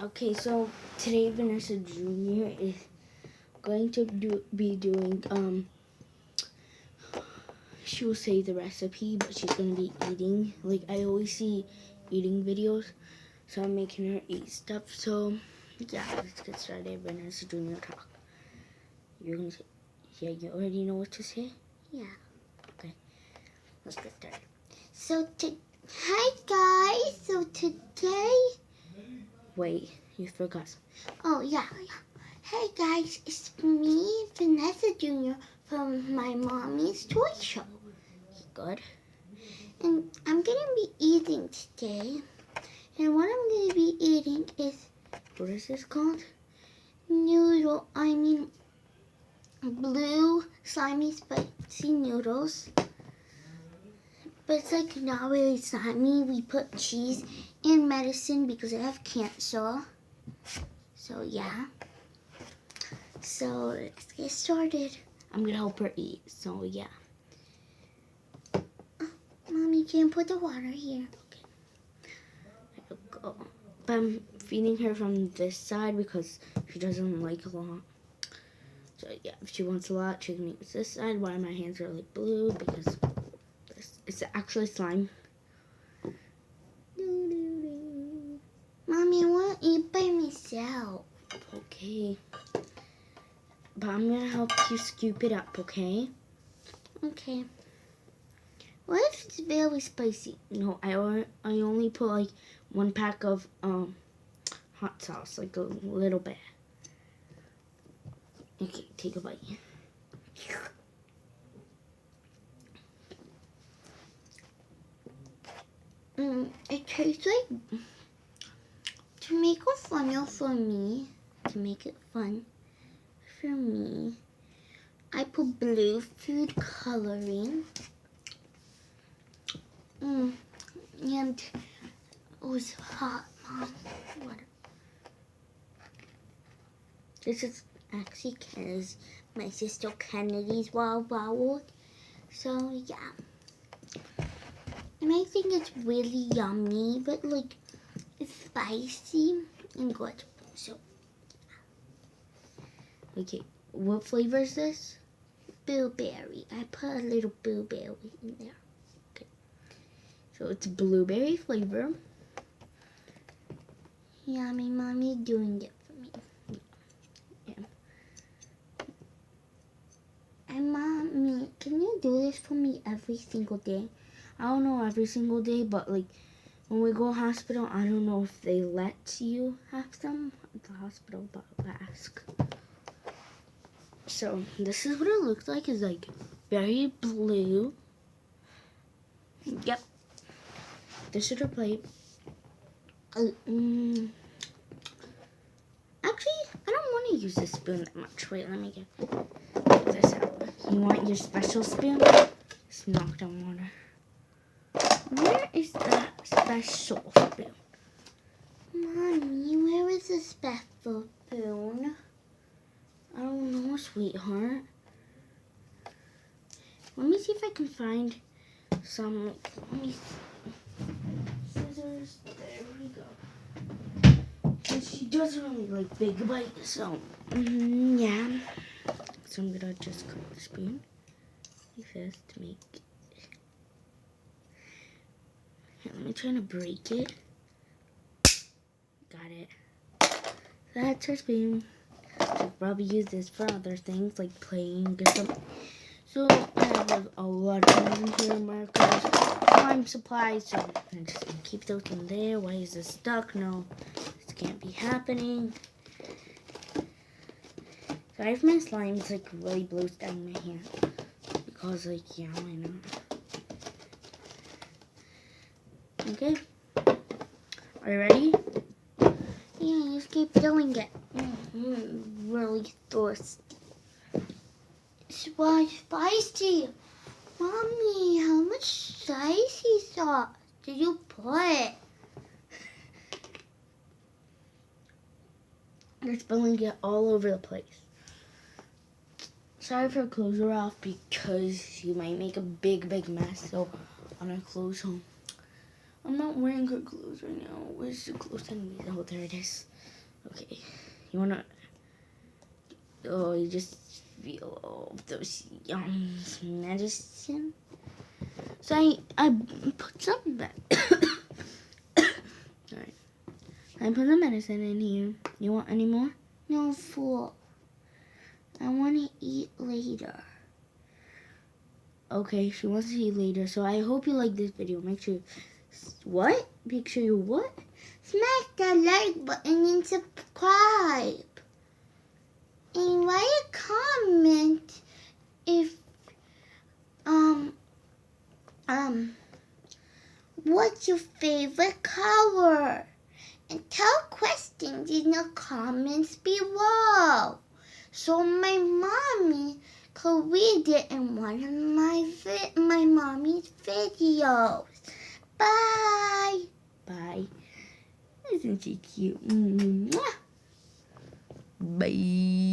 Okay, so today Vanessa Jr. is going to be doing, she will say the recipe, but she's going to be eating. Like, I always see eating videos, so I'm making her eat stuff. So, yeah, let's get started. Vanessa Jr. talk. You're going to say, yeah, you already know what to say? Yeah. Okay, let's get started. Hi guys. So today, Wait, you forgot. oh yeah. Hey guys, it's me, Vanessa Jr. from my mommy's toy show, Good. and I'm gonna be eating today. And what I'm gonna be eating is What is this called? blue slimy spicy noodles. But it's like not really slimy. We put cheese and medicine because I have cancer. So yeah. So let's get started. I'm going to help her eat, so yeah. Mommy, can you put the water here? There we go. But I'm feeding her from this side because she doesn't like a lot. So yeah, if she wants a lot, she can use this side. Why my hands are like blue? Because it's actually slime. Mommy, I want to eat by myself. Okay. But I'm gonna help you scoop it up, okay? Okay. What if it's very spicy? No, I only put like 1 pack of hot sauce, like a little bit. Okay, take a bite. It tastes like, to make it funny for me, to make it fun for me, I put blue food coloring. And it was hot, Mom. What? This is actually because my sister Kennedy's wow. So yeah. And I think it's really yummy, but like it's spicy and good. So Okay, what flavor is this? blueberry. I put a little blueberry in there. So it's blueberry flavor. Yeah, my mommy's doing it for me. Yeah. And Mommy, can you do this for me every single day? I don't know every single day, but like when we go to hospital, I don't know if they let you have some at the hospital, but I'll ask. So this is what it looks like. It's like very blue. Yep. This is her plate. Actually, I don't want to use this spoon that much. Wait, let me get this out. You want your special spoon? It's knocked on water. Where is that special spoon? Mommy, where is the special spoon? I don't know, sweetheart. Let me see if I can find some. Let me see. Scissors. There we go. And she doesn't really like big bites, so yeah. So I'm gonna just cut the spoon like this to make. Here, let me try to break it. Got it. That's her spoon. I'll probably use this for other things like playing or something. So I have a lot of things in here, markers, slime supplies. So I'm just gonna keep those in there. Why is this stuck? No, this can't be happening. Sorry if my slime's like really blows down my hand. Because like, yeah, why not? Okay. Are you ready? Yeah, just keep doing it. Really thirsty. It's very spicy. Mommy, how much spicy sauce did you put? You're spilling it all over the place. Sorry if her clothes are off because she might make a big mess. So on her clothes home. I'm not wearing good clothes right now. Where's the clothes anyways? Oh, there it is. Okay. You wanna... Oh, you just feel all of those yums medicine. So I put some back. Alright. I put the medicine in here. You want any more? No, full. I want to eat later. Okay, she wants to eat later. So I hope you like this video. Make sure... What? Make sure you what? Smash that like button and subscribe. And write a comment if what's your favorite color? And tell questions in the comments below, so my mommy could read it in one of my mommy's videos. Bye. Bye. Isn't she cute? Mwah. Bye.